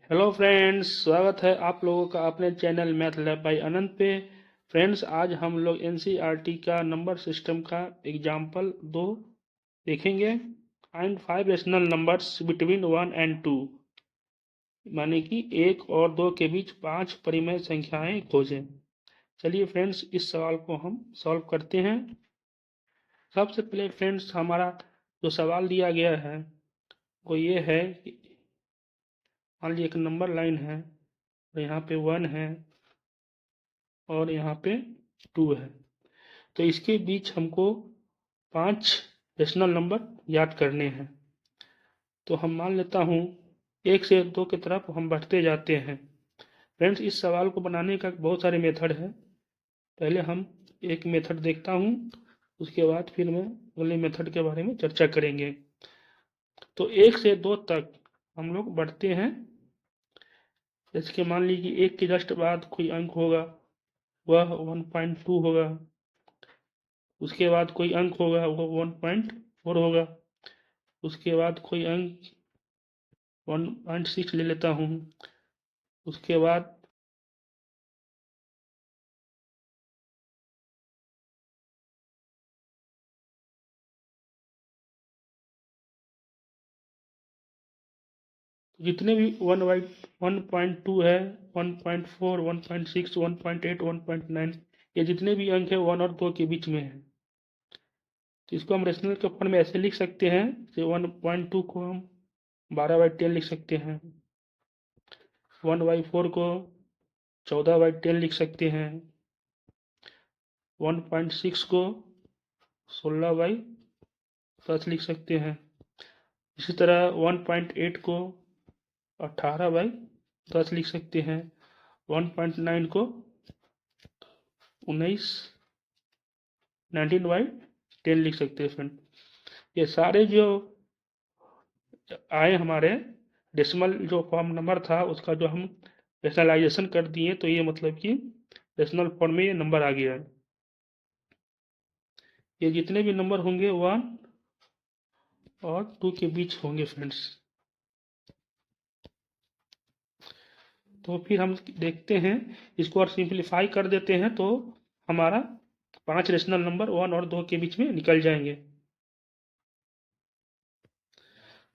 Hello friends, स्वागत है आप लोगों का अपने चैनल मैथ लैब बाय अनंत पे। फ्रेंड्स, आज हम लोग एनसीईआरटी का नंबर सिस्टम का एग्जाम्पल 2 देखेंगे। Find 5 rational numbers between 1 and 2, माने कि 1 और 2 के बीच 5 परिमेय संख्याएं खोजें। चलिए फ्रेंड्स, इस सवाल को हम सॉल्व करते हैं। सबसे पहले फ्रेंड्स, हमारा जो सवाल दिया गया है वो ये है कि मान लीजिए एक नंबर लाइन है और यहाँ पे 1 है और यहाँ पे 2 है। तो इसके बीच हमको 5 रेशनल नंबर याद करने हैं। तो हम मान लेता हूँ 1 से 2 की तरफ हम बढ़ते जाते हैं। फ्रेंड्स, इस सवाल को बनाने का बहुत सारे मेथड है। पहले हम एक मेथड देखता हूँ, उसके बाद फिर मैं अगले मेथड के बारे में चर्चा करेंगे। तो 1 से 2 तक हम लोग बढ़ते हैं। जैसे कि मान लीजिए 1 के जस्ट बाद कोई अंक होगा, वह 1.2 होगा। उसके बाद कोई अंक होगा, वो 1.4 होगा। उसके बाद कोई अंक 1.6 ले लेता हूँ। उसके बाद जितने भी 1.2 है, 1.4, 1.6, 1.8, 1.9, ये जितने भी अंक है 1 और 2 के बीच में है। तो इसको हम रेशनल के फॉर्म में ऐसे लिख सकते हैं कि 1.2 को हम 12/10 लिख सकते हैं, 1/4 को 14/10 लिख सकते हैं, 1.6 को 16/10 लिख सकते हैं। इसी तरह 1.8 को 18/10 लिख सकते हैं, 1.9 को 19/10 लिख सकते हैं। फ्रेंड, ये सारे जो आए हमारे डेसिमल जो फॉर्म नंबर था उसका जो हम रेशनलाइजेशन कर दिए, तो ये मतलब कि डेसिमल फॉर्म में ये नंबर आ गया है। ये जितने भी नंबर होंगे 1 और 2 के बीच होंगे फ्रेंड्स। तो फिर हम देखते हैं, इसको और सिंप्लीफाई कर देते हैं तो हमारा 5 रेशनल नंबर 1 और 2 के बीच में निकल जाएंगे।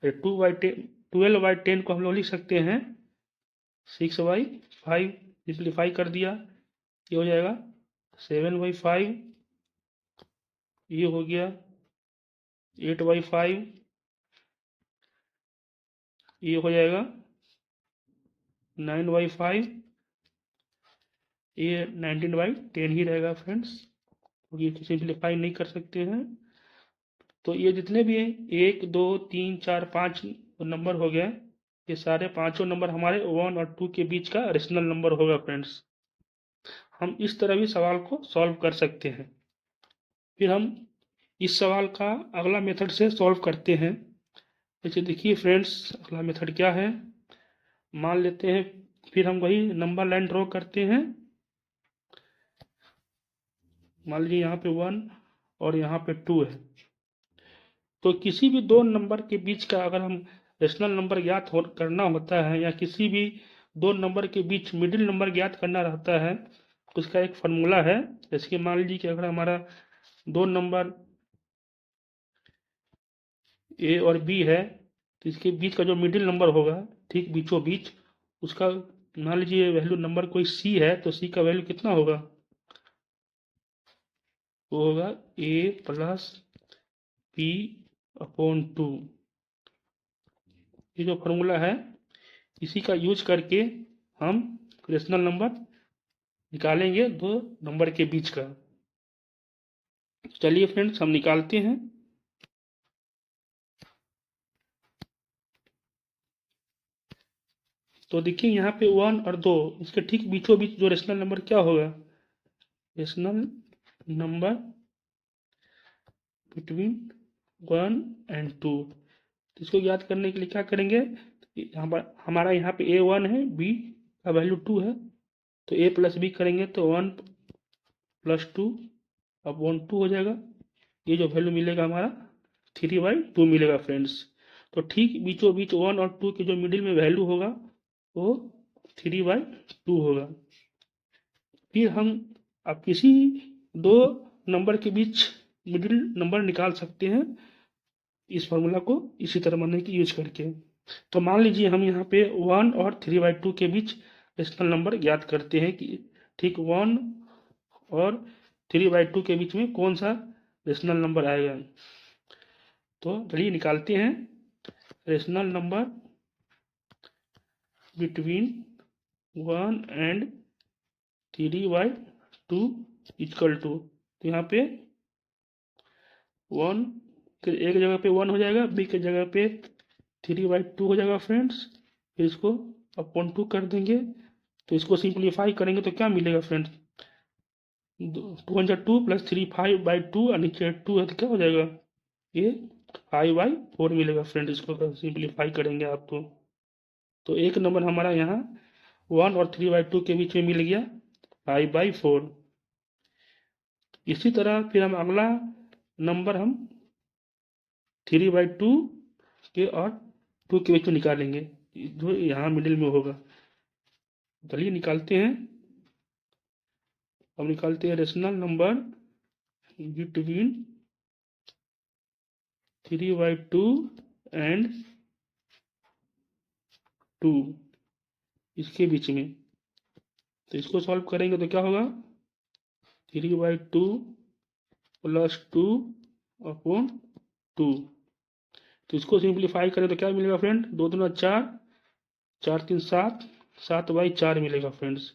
12/10 को हम लोग लिख सकते हैं 6/5। सिंप्लीफाई कर दिया, ये हो जाएगा 7/5। ये हो गया 8/5। ये हो जाएगा 9/5। ये 19/10 ही रहेगा फ्रेंड्स, क्योंकि सिंप्लीफाई नहीं कर सकते हैं। तो ये जितने भी 1, 2, 3, 4, 5 नंबर हो गए, ये सारे पांचों नंबर हमारे 1 और 2 के बीच का रेशनल नंबर होगा फ्रेंड्स। हम इस तरह भी सवाल को सॉल्व कर सकते हैं। फिर हम इस सवाल का अगला मेथड से सॉल्व करते हैं। जैसे देखिए फ्रेंड्स, अगला मेथड क्या है, मान लेते हैं फिर हम वही नंबर लाइन ड्रॉ करते हैं। मान लीजिए यहाँ पे 1 और यहाँ पे 2 है। तो किसी भी दो नंबर के बीच का अगर हम रेशनल नंबर ज्ञात करना होता है, या किसी भी दो नंबर के बीच मिडिल नंबर ज्ञात करना रहता है, तो उसका एक फार्मूला है। जैसे कि मान लीजिए कि अगर हमारा दो नंबर ए और बी है, तो इसके बीच का जो मिडिल नंबर होगा, ठीक बीचों बीच, उसका मान लीजिए वैल्यू नंबर कोई सी है, तो सी का वैल्यू कितना होगा, वो होगा ए प्लस पी अपॉन 2। ये जो फार्मूला है, इसी का यूज करके हम रेशनल नंबर निकालेंगे दो नंबर के बीच का। चलिए फ्रेंड्स, हम निकालते हैं। तो देखिए यहाँ पे 1 और 2, इसके ठीक बीचों बीच जो रेशनल नंबर क्या होगा, रेशनल नंबर बिटवीन 1 एंड 2। तो इसको याद करने के लिए क्या करेंगे, हमारा यहाँ पे A1 है, B का वैल्यू 2 है, तो A प्लस बी करेंगे तो 1 प्लस 2 अपॉन 2 हो जाएगा। ये जो वैल्यू मिलेगा हमारा 3/2 मिलेगा फ्रेंड्स। तो ठीक बीचों बीच 1 और 2 के जो मिडिल में वैल्यू होगा, वो 3/2 होगा। फिर हम अब किसी दो नंबर के बीच मिडिल नंबर निकाल सकते हैं इस फॉर्मूला को इसी तरह बनने की यूज करके। तो मान लीजिए हम यहाँ पे 1 और 3/2 के बीच रेशनल नंबर ज्ञात करते हैं कि ठीक 1 और 3/2 के बीच में कौन सा रेशनल नंबर आएगा। तो चलिए निकालते हैं rational number between 1 and 3/2 equal to. तो यहाँ पे 1 एक जगह पे 1 हो जाएगा, बी के जगह पे 3/2 हो जाएगा फ्रेंड्स। फिर इसको अपॉन 2 कर देंगे। तो इसको सिंप्लीफाई करेंगे तो क्या मिलेगा फ्रेंड्स, 2 प्लस 3 5/2 और नीचे 2 है तो क्या हो जाएगा, ये 5/4 मिलेगा फ्रेंड। इसको सिंप्लीफाई करेंगे आपको तो एक नंबर हमारा यहाँ 1 और 3/2 के बीच में मिल गया 5/4। इसी तरह फिर हम अगला नंबर हम 3/2 के और 2 के बीच में निकालेंगे जो यहाँ मिडिल में होगा। चलिए निकालते हैं। अब निकालते हैं रेशनल नंबर बिटवीन 3/2 एंड 2 इसके बीच में। तो इसको सॉल्व करेंगे तो क्या होगा, 3/2 प्लस 2 अपॉन 2। तो इसको सिंप्लीफाई करें तो क्या मिलेगा फ्रेंड, 2 दूना 4, 4 3 7, 7/4 मिलेगा फ्रेंड्स।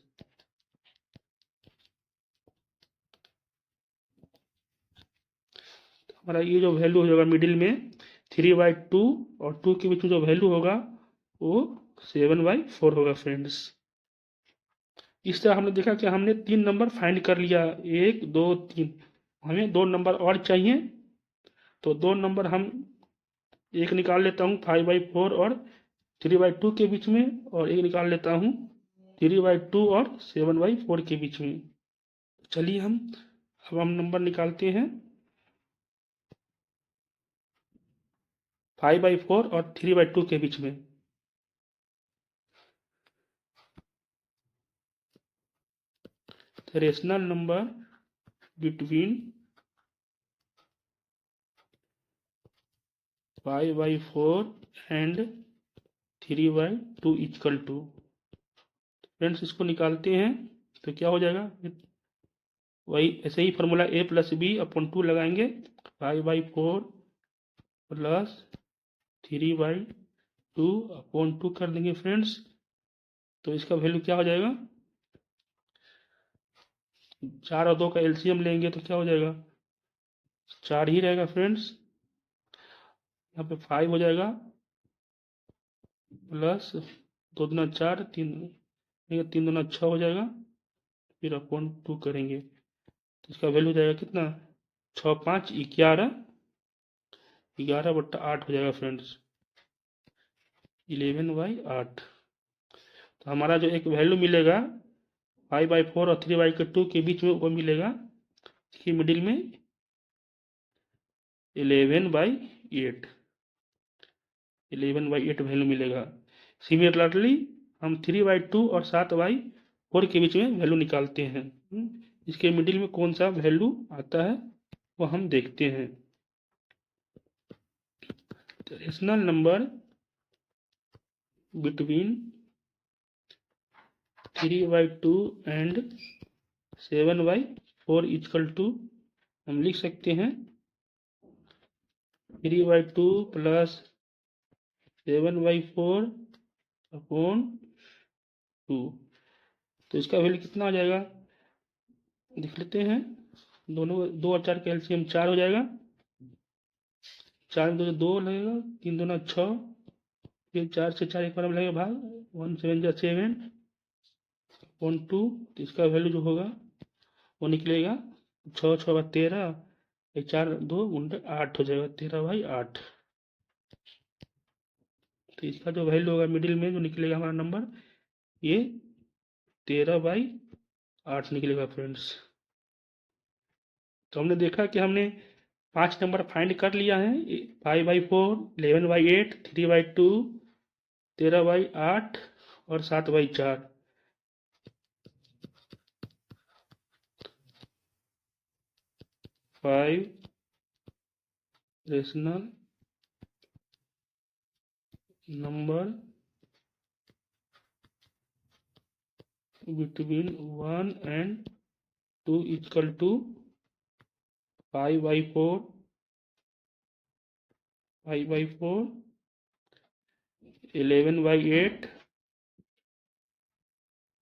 हमारा ये जो वैल्यू हो जाएगा मिडिल में 3/2 और 2 के बीच में जो वैल्यू होगा वो 7/4 होगा फ्रेंड्स। इस तरह हमने देखा कि हमने 3 नंबर फाइंड कर लिया, 1 2 3। हमें 2 नंबर और चाहिए। तो 2 नंबर हम एक निकाल लेता हूँ 5/4 और 3/2 के बीच में, और एक निकाल लेता हूँ 3/2 और 7/4 के बीच में। चलिए अब हम नंबर निकालते हैं 5/4 और 3/2 के बीच में। Rational number between 5/4 and 3/2 equal to. Friends इसको निकालते हैं तो क्या हो जाएगा, वही ऐसे ही formula a plus B upon 2 लगाएंगे। 5/4 प्लस 3/2 अपॉन 2 कर देंगे फ्रेंड्स। तो इसका वैल्यू क्या हो जाएगा, 4 और 2 का एलसीएम लेंगे तो क्या हो जाएगा, 4 ही रहेगा फ्रेंड्स। यहाँ पे 5 हो जाएगा प्लस 2 दूना 4, 3 दूना 6 हो जाएगा। फिर अपॉन 2 करेंगे तो इसका वैल्यू हो जाएगा कितना, 6 5 11, 11/8 हो जाएगा फ्रेंड्स, 11/8। तो हमारा जो एक वैल्यू मिलेगा 5/4 और 3/2 के बीच में वो मिलेगा इसकी मिडिल में 11/8, 11/8 वैल्यू मिलेगा। सिमिलरली हम 3/2 और 7/4 के बीच में वैल्यू निकालते हैं। इसके मिडिल में कौन सा वैल्यू आता है वो हम देखते हैं। तो rational number between 3/2 and 7/4 equal to हम लिख सकते हैं 3/2 प्लस 7/4 अपॉन 2। तो इसका वैल्यू कितना हो जाएगा, देख लेते हैं। दोनों 2 और 4 का एलसीएम 4 हो जाएगा, 4 में 2 लगेगा, 3 दूना 6, फिर 4 से 4 एक बार में लगेगा भाग, 1 7 7 अपॉन 2। तो इसका वैल्यू जो होगा वो निकलेगा 6 6 13, 4 2 8 हो जाएगा, 13/8। तो इसका जो वैल्यू होगा मिडिल में जो निकलेगा हमारा नंबर ये 13/8 निकलेगा फ्रेंड्स। तो हमने देखा कि हमने 5 नंबर फाइंड कर लिया है, 5/4, 11/8, 3/2, 13/8 और 7/4। Five rational number between 1 and 2 equal to 5/4, 11/8,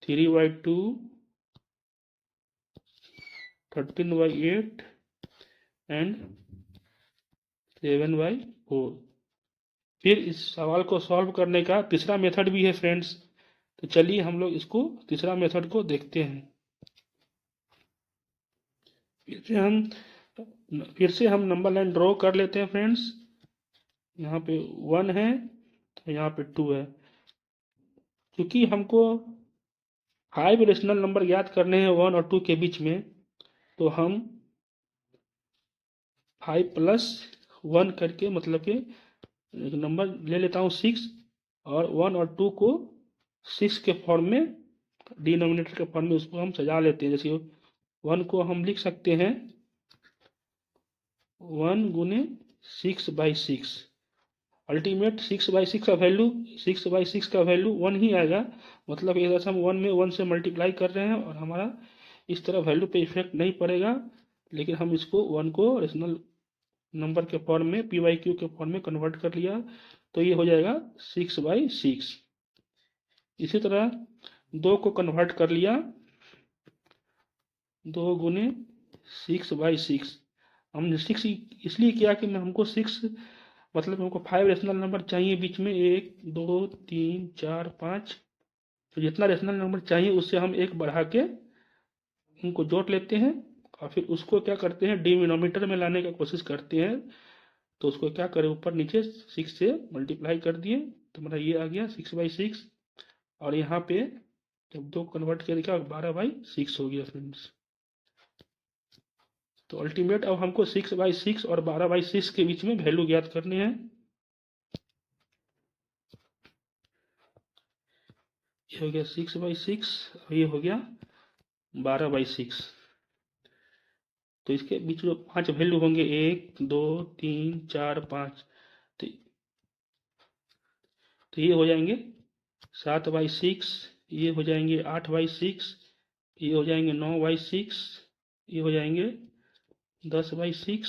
3/2, 13/8 and 7/4। फिर इस सवाल को सॉल्व करने का तीसरा मेथड भी है फ्रेंड्स। तो चलिए हम लोग इसको तीसरा मेथड को देखते हैं। फिर से हम नंबर लाइन ड्रॉ कर लेते हैं फ्रेंड्स। यहाँ पे 1 है, यहाँ पे 2 है। क्योंकि हमको 5 रेशनल नंबर याद करने हैं 1 और 2 के बीच में, तो हम 5 + 1 करके मतलब कि एक नंबर ले लेता हूँ 6, और 1 और 2 को 6 के फॉर्म में, डिनोमिनेटर के फॉर्म में उसको हम सजा लेते हैं। जैसे 1 को हम लिख सकते हैं 1 × 6/6। अल्टीमेट 6/6 का वैल्यू 6/6 का वैल्यू 1 ही आएगा। मतलब इधर से हम 1 में 1 से मल्टीप्लाई कर रहे हैं और हमारा इस तरह वैल्यू पे इफेक्ट नहीं पड़ेगा। लेकिन हम इसको 1 को रेशनल नंबर के फॉर्म में PYQ के फॉर्म में कन्वर्ट कर लिया, तो ये हो जाएगा 6/6। इसी तरह 2 को कन्वर्ट कर लिया 2 × 6/6। हमने 6 इसलिए किया कि हमको 6 मतलब हमको 5 रेशनल नंबर चाहिए बीच में, 1 2 3 4 5। तो जितना रेशनल नंबर चाहिए उससे हम एक बढ़ा के उनको जोड़ लेते हैं और फिर उसको क्या करते हैं डिनोमिनेटर में लाने की कोशिश करते हैं। तो उसको क्या करें, ऊपर नीचे 6 से मल्टीप्लाई कर दिए तो हमारा ये आ गया 6/6। और यहाँ पे जब 2 कन्वर्ट किया क्या 12/6 हो गया फ्रेंड्स। तो अल्टीमेट अब हमको 6/6 और 12/6 के बीच में वैल्यू ज्ञात करने हैं। ये हो गया 6/6 और ये हो गया 12/6। तो इसके बीच में 5 वैल्यू होंगे 1 2 3 4 5। तो ये हो जाएंगे 7/6, ये हो जाएंगे 8/6, ये हो जाएंगे 9/6, ये हो जाएंगे 10/6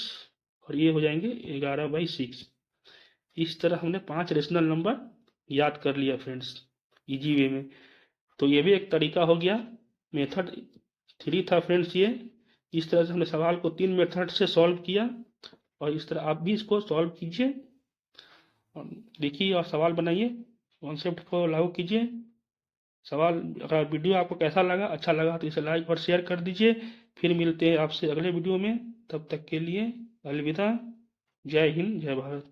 और ये हो जाएंगे 11/6। इस तरह हमने 5 रेशनल नंबर याद कर लिया फ्रेंड्स इजी वे में। तो ये भी एक तरीका हो गया। मेथड 3 था फ्रेंड्स ये। इस तरह से हमने सवाल को 3 मेथड से सॉल्व किया और इस तरह आप भी इसको सॉल्व कीजिए और देखिए और सवाल बनाइए, कॉन्सेप्ट को लागू कीजिए। सवाल अगर वीडियो आपको कैसा लगा, अच्छा लगा तो इसे लाइक और शेयर कर दीजिए। फिर मिलते हैं आपसे अगले वीडियो में, तब तक के लिए अलविदा। जय हिंद, जय भारत।